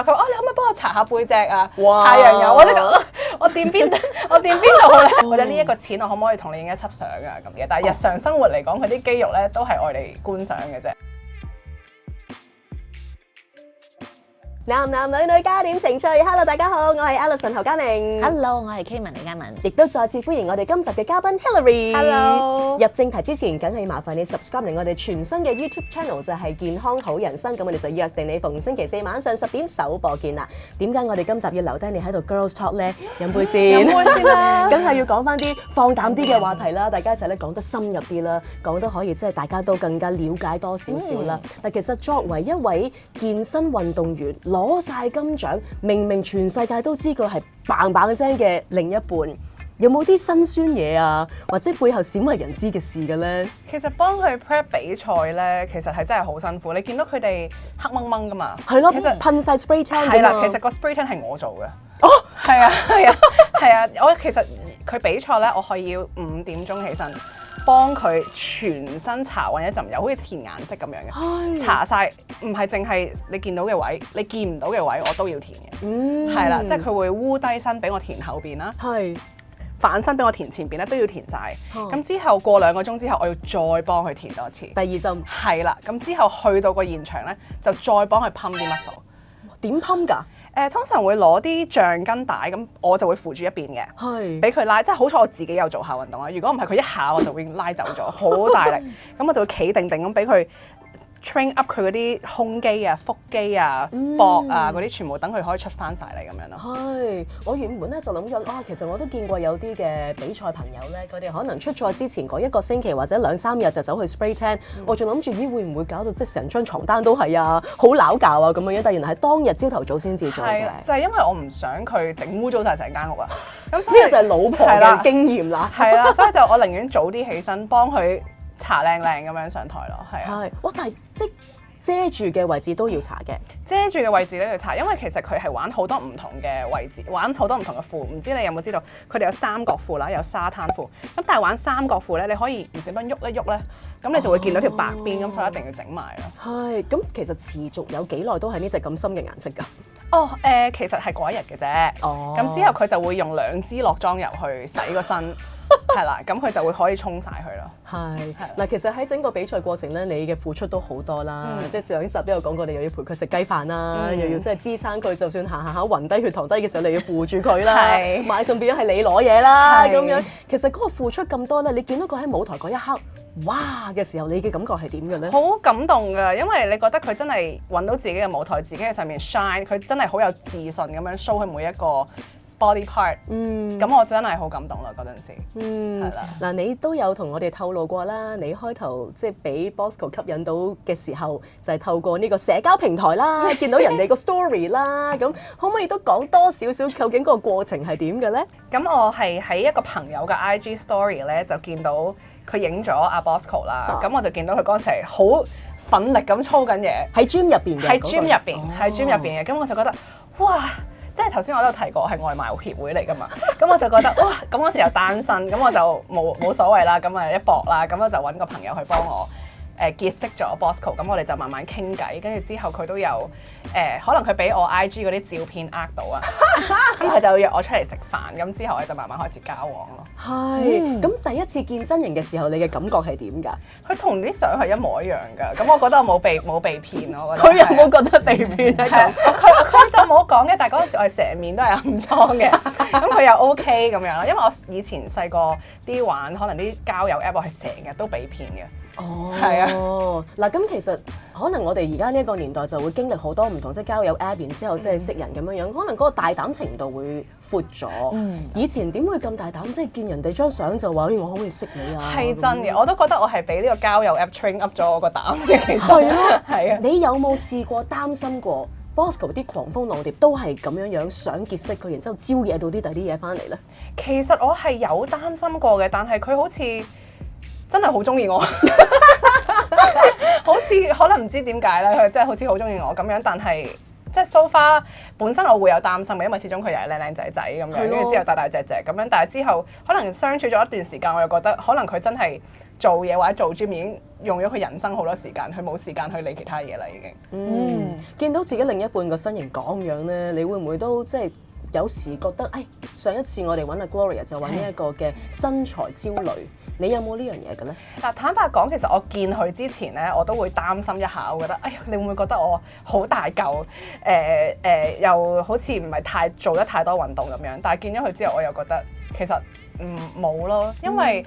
佢話你可唔可以幫我搽下背脊啊？哇太陽油，我掂邊度咧？或者呢一個錢我可唔可以同你影一輯相啊咁嘅？但係日常生活嚟講，佢啲肌肉咧都係愛嚟觀賞嘅啫。男男女女加點情趣 ，Hello 大家好，我係 Alison 侯嘉明 Hello， 我係 Kman 李嘉文，亦都再次歡迎我哋今集嘅嘉賓 Hillary。Hello 入正題之前，梗係麻煩你 subscribe 嚟我哋全新嘅 YouTube channel， 就係健康好人生。咁我哋就約定你逢星期四晚上10點首播見啦。點解我哋今集要留低你喺度 Girls Talk 咧？飲杯先，飲杯先啦，梗係要講翻啲放膽啲嘅話題啦，大家一齊咧講得深入啲啦，講得可以即係大家都更加了解多少少啦。但其實作為一位健身運動員，攞晒金獎，明明全世界都知佢係嘭嘭聲嘅另一半，有冇啲辛酸嘢啊？或者背後鮮為人知嘅事嘅咧？其實幫佢 prep 比賽咧，其實係真係好辛苦。你見到佢哋黑掹掹噶嘛？係咯，其實噴晒 spray tan 係啦，㗎嘛其實個 spray tan 係我做嘅。哦，係啊，係啊，係啊！我其實佢比賽咧，我可以要5點鐘起身，幫佢全身搽勻一陣油，好似填顏色咁樣嘅，搽晒，唔係淨係你見到嘅位，你見唔到嘅位我都要填嘅。係啦，即係佢會烏低身俾我填後邊啦，係反身俾我填前邊咧都要填晒。咁之後過2個鐘之後，我要再幫佢填多次。第二針係啦，咁之後去到個現場咧，就再幫佢噴啲 muscle。點噴㗎？通常會攞啲橡筋帶，咁我就會扶住一邊嘅，係俾佢拉。即係好彩我自己有做下運動啦。如果唔係佢一下我就會拉走咗，好大力。咁我就會企定定咁俾佢 train up 佢嗰啲胸肌啊、腹肌啊、膊啊嗰啲，全部等佢可以出翻晒嚟咁樣咯。係，我原本咧就諗緊其實我都見過有啲嘅比賽朋友咧，佢哋可能出賽之前嗰1個星期或者2、3日就走去 spray tan，我仲諗住會唔會搞到即係成張床單都係啊，好撈教啊咁樣，但原來係當日朝頭早先至做嘅。就係因為我唔想佢整污糟晒成間屋啊。咁呢個就係老婆嘅經驗啦。係啦，所以就我寧願早啲起身幫佢搽靚靚咁樣上台咯。係啊。係，但係即遮住嘅位置都要搽嘅。遮住嘅位置咧要搽，因為其實佢係玩好多唔同嘅位置，玩好多唔同嘅褲。唔知你有冇知道？佢哋有三角褲啦，有沙灘褲。咁但係玩三角褲咧，你可以唔小心喐一喐咧，咁你就會見到條白邊，咁所以一定要整埋咯。係，咁其實持續有幾耐都係呢隻咁深嘅顏色㗎？其實係嗰一日嘅啫。咁之後佢就會用2支落妝油去洗個身。係啦，咁佢就會可以沖晒佢咯。係嗱，其實喺整個比賽過程咧，你嘅付出都好多啦。即係上一集都有講過，你又要陪佢食雞飯啦，又要即係支撐佢，就算行下暈低血糖低嘅時候，你要扶住佢啦。買餸變咗係你攞嘢啦，咁樣。其實嗰個付出咁多咧，你見到佢喺舞台嗰一刻，哇嘅時候，你嘅感覺係點嘅咧？好感動㗎，因為你覺得佢真係揾到自己嘅舞台，自己喺上面 shine，佢真係好有自信咁樣 show 佢每一個body part，咁我真係好感動啦嗰陣時。係啦。嗱，你都有同我哋透露過啦，你開頭即係俾 Bosco 吸引到嘅時候，就係透過呢個社交平台啦，見到人哋個 story 啦，咁可唔可以都講多少少究竟嗰個過程係點嘅咧？咁我係喺一個朋友嘅 IG story 咧，就見到佢影咗阿 Bosco 啦，咁我就見到佢嗰陣時好奮力咁操緊嘢，喺 gym 入邊嘅，喺 gym 入邊，喺 gym 入邊嘅，咁我就覺得哇！即係頭先我都有提過，我係外貌協會嚟㗎嘛，咁我就覺得哇，咁嗰時又單身，咁我就冇所謂啦，咁啊一搏啦，咁我就揾個朋友去幫我結識咗 Bosco，咁我哋就慢慢傾偈，跟住之後佢都有可能佢俾我 IG 嗰啲照片呃到啊，咁佢就約我出嚟食飯，咁之後我哋就慢慢開始交往咯。係，咁第一次見真人嘅時候，你嘅感覺係點㗎？佢同啲相係一模一樣㗎，咁我覺得我冇被騙咯，我覺得。佢有冇覺得被騙啊？佢就冇講嘅，但係嗰陣時我係成面都係暗瘡嘅，咁佢又 OK 咁樣啦。因為我以前細個啲玩可能啲交友 app， 我係成日都被騙嘅。係啊。嗱，咁其實可能我哋而家呢一個年代就會經歷好多唔同，即係交友 app，然之後即係識人咁樣樣，可能嗰個大膽程度會闊咗。以前點會咁大膽？即係見人哋張相就話，我可唔可以識你啊？係真嘅，我都覺得我係俾呢個交友 app train up 咗我個膽嘅。其實係咯，係啊。你有冇試過擔心過 Bosco 啲狂蜂浪蝶都係咁樣樣想結識佢，然之後招惹到啲第啲嘢翻嚟咧？其實我係有擔心過嘅，但係佢好似真係好中意我。好似可能唔知點解咧，佢真係好似好中意我咁樣，但係即係 so far 本身我會有擔心嘅，因為始終佢又係靚靚仔仔咁樣，跟住之後大大隻隻咁樣，但係之後可能相處咗一段時間，我又覺得可能佢真係做嘢或者做 gym 已經用咗佢人生好多時間，佢冇時間去理其他嘢啦已經。見到自己另一半個身形咁樣咧，你會唔會都即係有時覺得，上一次我哋揾阿 Gloria 就揾呢一個嘅身材焦慮，你有冇呢樣嘢嘅咧？嗱，坦白講，其實我見佢之前咧，我都會擔心一下，我覺得，哎呀，你會唔會覺得我好大嚿？又好似唔係太做得太多運動咁樣。但係見咗佢之後，我又覺得其實冇咯，因為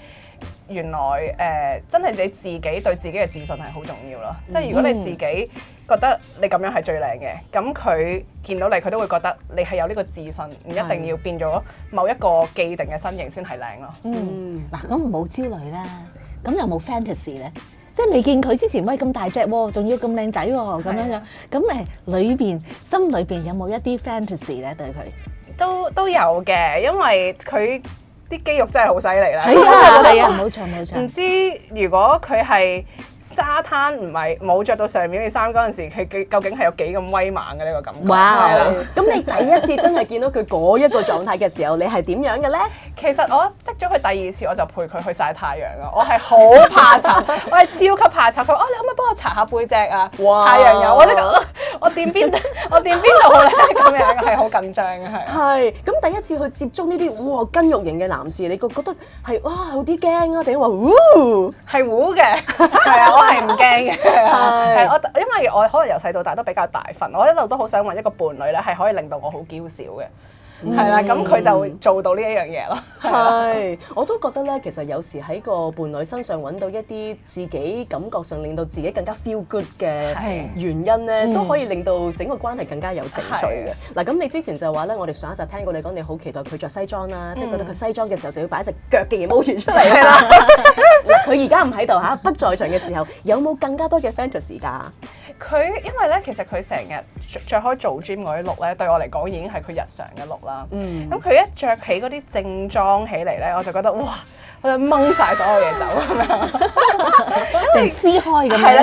原來真係你自己對自己嘅自信係好重要咯。即係如果你自己覺得你咁樣係最靚嘅，咁佢見到你，佢都會覺得你係有呢個自信，唔一定要變咗某一個既定嘅身形先係靚咯。嗱，咁唔好焦慮啦。咁有冇 fantasy 咧？即係未見佢之前，喂咁大隻喎，仲要咁靚仔喎，咁樣樣。咁心裏邊有冇一啲 fantasy 咧？對佢都有嘅，因為佢啲肌肉真係好犀利啦。係啊，冇錯。唔知如果佢係沙灘唔係冇着到上面嘅衫嗰陣時，佢究竟係有幾咁威猛嘅呢個感覺？哇！咁你第一次真係見到佢嗰一個狀態嘅時候，你係點樣嘅咧？其實我識咗佢第二次，我就陪佢去曬太陽啊！我係好怕醜，我係超級怕醜。佢話：你可唔可以幫我搽下背脊啊？太陽油，我掂邊度咧？咁樣係好緊張嘅，係。係咁第一次去接觸呢啲筋肉型嘅男士，你覺得係有啲驚啊？定係話係糊嘅？係啊，我係唔驚嘅。係因為我可能由細到大都比較大份，我一路都好想揾一個伴侶咧，係可以令到我好嬌小嘅。係啦，咁佢就做到呢一樣嘢咯。係，我都覺得咧，其實有時喺個伴侶身上揾到一啲自己感覺上令到自己更加 feel good 嘅原因咧，都可以令到整個關係更加有情緒嘅。嗱，咁你之前就話咧，我哋上一集聽過你講，你好期待佢着西裝啦，即係覺得佢西裝嘅時候就要擺隻腳嘅 emoji 出嚟啦。佢而家唔喺度嚇，不在場嘅時候，有冇更加多嘅 fantasy 㗎？佢因為咧，其實佢成日着開做 gym 嗰啲 look 咧，對我嚟講已經係佢日常嘅 look 啦。咁佢一着起嗰啲正裝起嚟咧，我就覺得哇，我就掹晒所有嘢走咁樣，因為撕開咁樣。係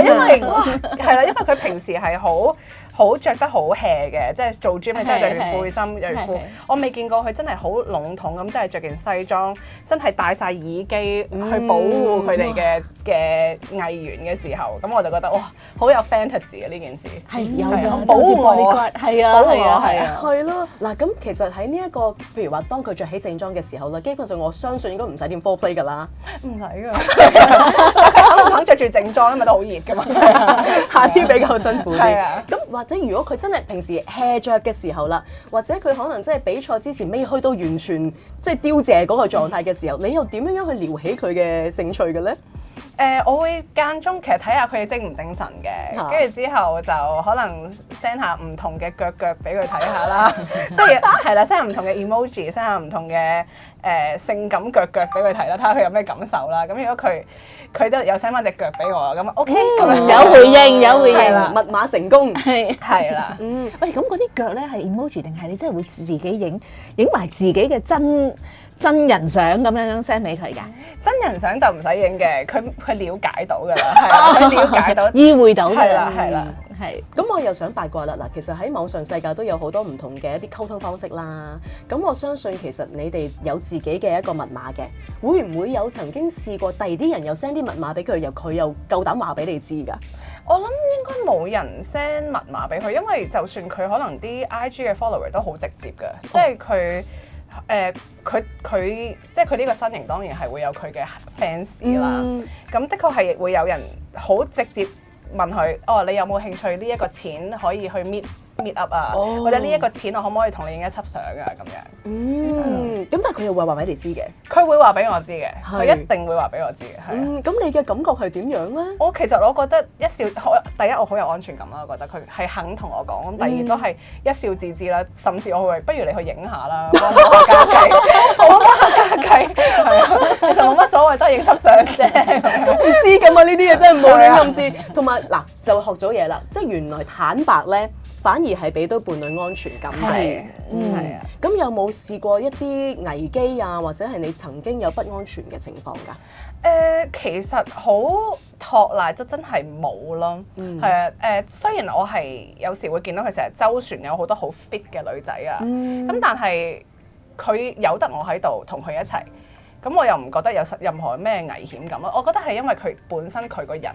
啦，因為佢平時係好着得好 hea 嘅，即係做 gym 你真係着住背心、着褲。我未見過佢真係好籠統咁，真係着件西裝，真係戴晒耳機去保護佢哋嘅藝員嘅時候，咁我就覺得哇，好有 fantasy 啊呢件事。係有嘅，保護我係啊，係咯。嗱，咁其實喺呢一個，譬如話當佢着起正裝嘅時候咧，基本上我相信應該唔使點 foreplay 㗎啦。唔使㗎，佢肯着住正裝，因為都好熱㗎嘛，夏天比較辛苦啲。係啊，咁或者如果佢真係平時 hea 著嘅時候啦，或者佢可能即係比賽之前未去到完全即係凋謝嗰個狀態嘅時候，你又點樣去撩起佢嘅興趣嘅咧？我會間中其實睇下佢哋精唔精神嘅，跟住之後就可能 send 下唔同嘅腳俾佢睇下啦，即係啦 send 下唔同嘅 emoji，send 下唔同嘅性感腳俾佢睇啦，睇下佢有咩感受啦。咁如果佢都有 send 翻隻腳俾我，咁 OK，有回應，密碼成功，係啦。喂，咁嗰啲腳咧係 emoji 定係你真係會自己影埋自己嘅真人相咁樣 send 俾佢㗎？真人相就唔使影嘅，佢了解到㗎啦，係啊，佢了解到，意會到嘅，係啦。係。咁我又想八卦啦，嗱，其實喺網上世界都有好多唔同嘅一啲溝通方式啦。咁我相信其實你哋有自己嘅一個密碼嘅，會唔會有曾經試過第二啲人又 send 啲密碼俾佢，佢又夠膽話俾你知㗎？我諗應該冇人 send 密碼俾佢，因為就算佢可能啲 IG 嘅 follower 都好直接㗎，即係佢。佢即係佢呢個身形當然係會有佢嘅 fans 啦。咁的確係會有人好直接問佢：你有冇興趣呢一個錢可以去 meet up 啊？或者呢一個錢我可唔可以同你影一輯相啊？咁樣。咁但係佢又會話俾你知嘅。佢會話俾我知嘅，佢一定會話俾我知嘅。咁你嘅感覺係點樣咧？其實我覺得一笑，第一我好有安全感啦，我覺得佢係肯同我講。咁第二都係一笑置之啦，甚至我會不如你去影下啦，幫我加計，我幫下加計。其實冇乜所謂，都係影輯相啫。都唔知㗎嘛，呢啲嘢真係冇亂咁試。同埋嗱，就學咗嘢啦，即係原來坦白咧，反而係俾到伴侶安全感嘅。係啊。咁有冇試過一啲危機啊，或者係你曾經有不安全嘅情況㗎？其實好托賴真係冇咯。係啊。雖然我係有時會見到佢成日周旋有好多好 fit 嘅女仔啊，咁但係佢有得我喺度同佢一齊。咁我又唔覺得有任何咩危險感咯。我覺得係因為佢本身佢個人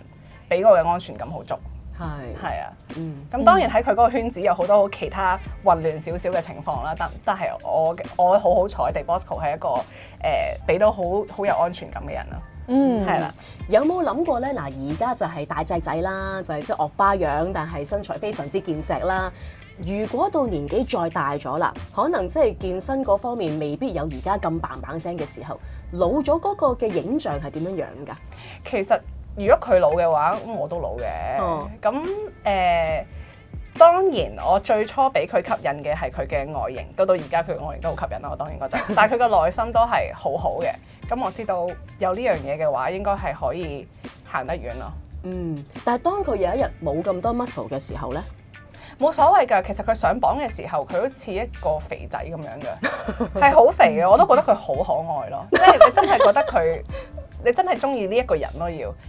俾我嘅安全感好足。係啊，咁當然喺佢嗰個圈子有好多其他混亂少少嘅情況啦，但係我好彩地 Bosco 係一個俾到好有安全感嘅人啦。係啦。有冇諗過咧？嗱，而家就係大隻仔啦，就係即係惡巴樣，但係身材非常之健碩啦。如果到年紀再大咗啦，可能即係健身嗰方面未必有而家咁嘭嘭聲嘅時候，老咗嗰個嘅影像係點樣樣㗎？其實如果佢老嘅話，咁我都老嘅。咁當然我最初俾佢吸引嘅係佢嘅外形，到而家佢嘅外形都好吸引啦。我當然覺得，但係佢嘅內心都係好好嘅。咁我知道有呢樣嘢嘅話，應該係可以行得遠咯。但係當佢有一日冇咁多 muscle 嘅時候咧，冇所謂㗎。其實佢上磅嘅時候，佢好似一個肥仔咁樣嘅，係好肥嘅。我都覺得佢好可愛咯。即係你真係覺得佢。你真係中意呢一個人咯，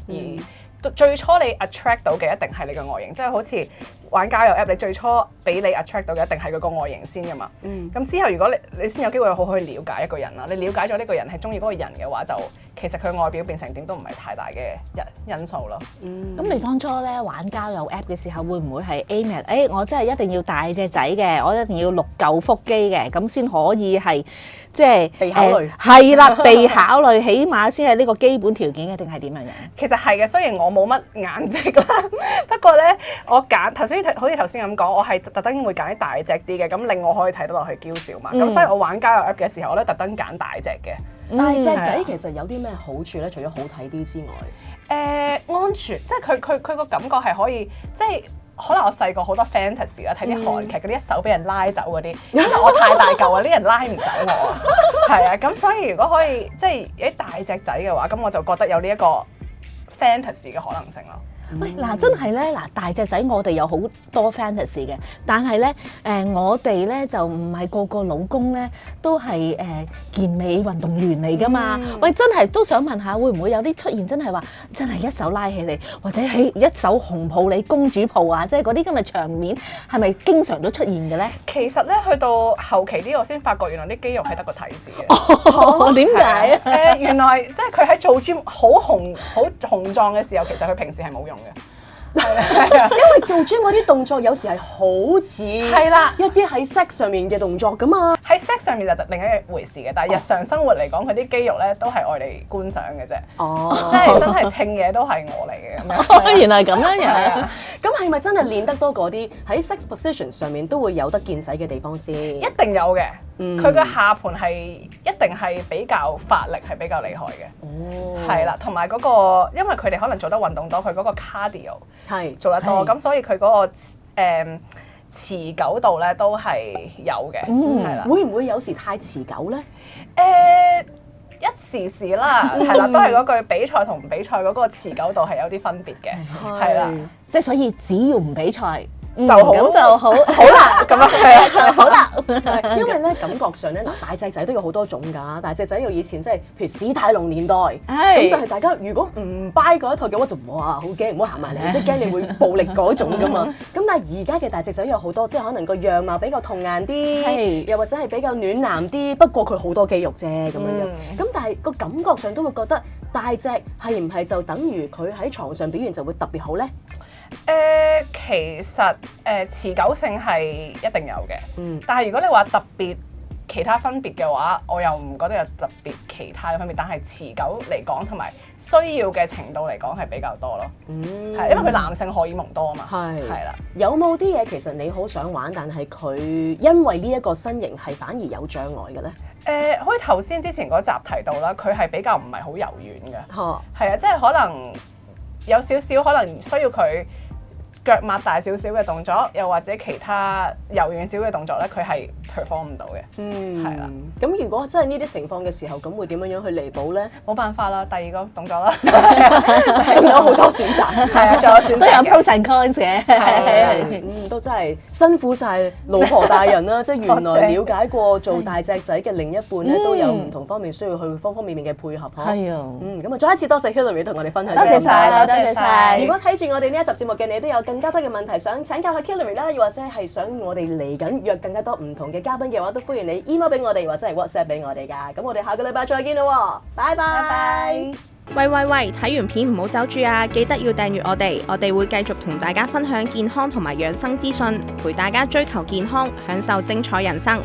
而最初你 attract 到嘅一定係你嘅外形，即係好似玩交友 app，你最初俾你 attract 到嘅一定係佢個外形先㗎嘛。咁之後如果你先有機會好好去了解一個人啦，你了解咗呢個人係中意嗰個人嘅話，就其實佢外表變成點都唔係太大嘅因素咯。咁你當初咧玩交友 app 嘅時候，會唔會係 aim at 我真係一定要大隻仔嘅，我一定要6嚿腹肌嘅，咁先可以係即係被考慮？係啦，被考慮，起碼先係呢個基本條件嘅，定係點樣樣？其實係嘅，雖然我冇乜顏值啦，不過咧我揀頭先好似頭先咁講，我係特登會揀啲大隻啲嘅，咁令我可以睇得落去嬌小嘛。咁所以我玩交友 app 嘅時候，我都特登揀大隻嘅。大隻仔其實有啲咩好處咧？除咗好睇啲之外，安全，即係佢個感覺係可以，即係可能我細個好多 fantasy 啦，睇啲韓劇嗰啲一手俾人拉走嗰啲，因為我太大嚿啊，啲人拉唔走我啊，係啊，咁所以如果可以即係有啲大隻仔嘅話，咁我就覺得有呢一個 fantasy 嘅可能性咯。喂，嗱真係咧，嗱大隻仔我哋有好多 fantasy 嘅，但係咧我哋咧就唔係個個老公咧都係健美運動員嚟㗎嘛。喂，真係都想問下，會唔會有啲出現真係話真係一手拉起你，或者係一手紅抱你公主抱啊？即係嗰啲咁嘅場面係咪經常都出現嘅咧？其實咧去到後期啲，我先發覺原來啲肌肉係得個體字嘅。點解啊？原來即係佢喺做 gym 好雄壯嘅時候，其實佢平時係冇用嘅。係啊，因為做 gym 嗰啲動作有時係好似係啦一啲喺 sex 上面嘅動作㗎嘛。喺 sex 上面就另一回事嘅，但係日常生活嚟講，佢啲肌肉咧都係愛嚟觀賞嘅啫。即係真係稱嘢都係我嚟嘅咁樣。原來咁樣樣。咁係咪真係練得多嗰啲喺 sex position 上面都會有得見仔嘅地方先？一定有嘅。佢嘅下盤係一定係比較發力係比較厲害嘅。係啦，同埋嗰個因為佢哋可能做得運動多，佢嗰個 cardio 係做得多，咁所以佢嗰個持久度咧都係有嘅，係啦。會唔會有時太持久咧？一時時啦，係啦，都係嗰句比賽同唔比賽嗰個持久度係有啲分別嘅，係啦。即係所以只要唔比賽就好咁就好啦，咁樣係啊，好啦。因為咧感覺上咧嗱，大隻仔都有好多種㗎。大隻仔有以前即係譬如史泰龍年代，咁就係大家如果唔 buy 嗰一套嘅話，就哇好驚，唔好行埋嚟，即係驚你會暴力嗰種㗎嘛。咁但係而家嘅大隻仔有好多，即係可能個樣貌比較童顏啲，又或者係比較暖男啲。不過佢好多肌肉啫咁樣。咁但係個感覺上都會覺得大隻係唔係就等於佢喺床上表現就會特別好咧？其實持久性係一定有嘅，但係如果你話特別其他分別嘅話，我又唔覺得有特別其他嘅分別，但係持久嚟講同埋需要嘅程度嚟講係比較多咯，係因為佢男性荷爾蒙多啊嘛，係啦。有冇啲嘢其實你好想玩，但係佢因為呢一個身形係反而有障礙嘅咧？好似頭先之前嗰集提到啦，佢係比較唔係好柔軟嘅，係啊，即係可能有少少可能需要佢腳擘大少少嘅動作，又或者其他柔軟少嘅動作咧，佢係 perform 唔到嘅。係啦。咁如果真係呢啲情況嘅時候，咁會點樣樣去彌補咧？冇辦法啦，第二個動作啦，仲有好多選擇。係啊，仲有選擇都有 pros and cons 嘅。係都真係辛苦晒老婆大人啦！即係原來了解過做大隻仔嘅另一半咧，都有唔同方面需要去方方面面嘅配合。係啊。咁啊，再一次多謝 Hilary 同我哋分享。多謝晒，多謝晒。如果睇住我哋呢一集節目嘅你都有更加多嘅問題想請教下 Killary 啦，又或者係想我哋嚟緊約更加多唔同嘅嘉賓嘅話，都歡迎你 email 俾我哋或者係 WhatsApp 俾我哋㗎。咁我哋下個禮拜再見啦，拜拜。喂，睇完片唔好走住啊！記得要訂閱我哋會繼續同大家分享健康同埋養生資訊，陪大家追求健康，享受精彩人生。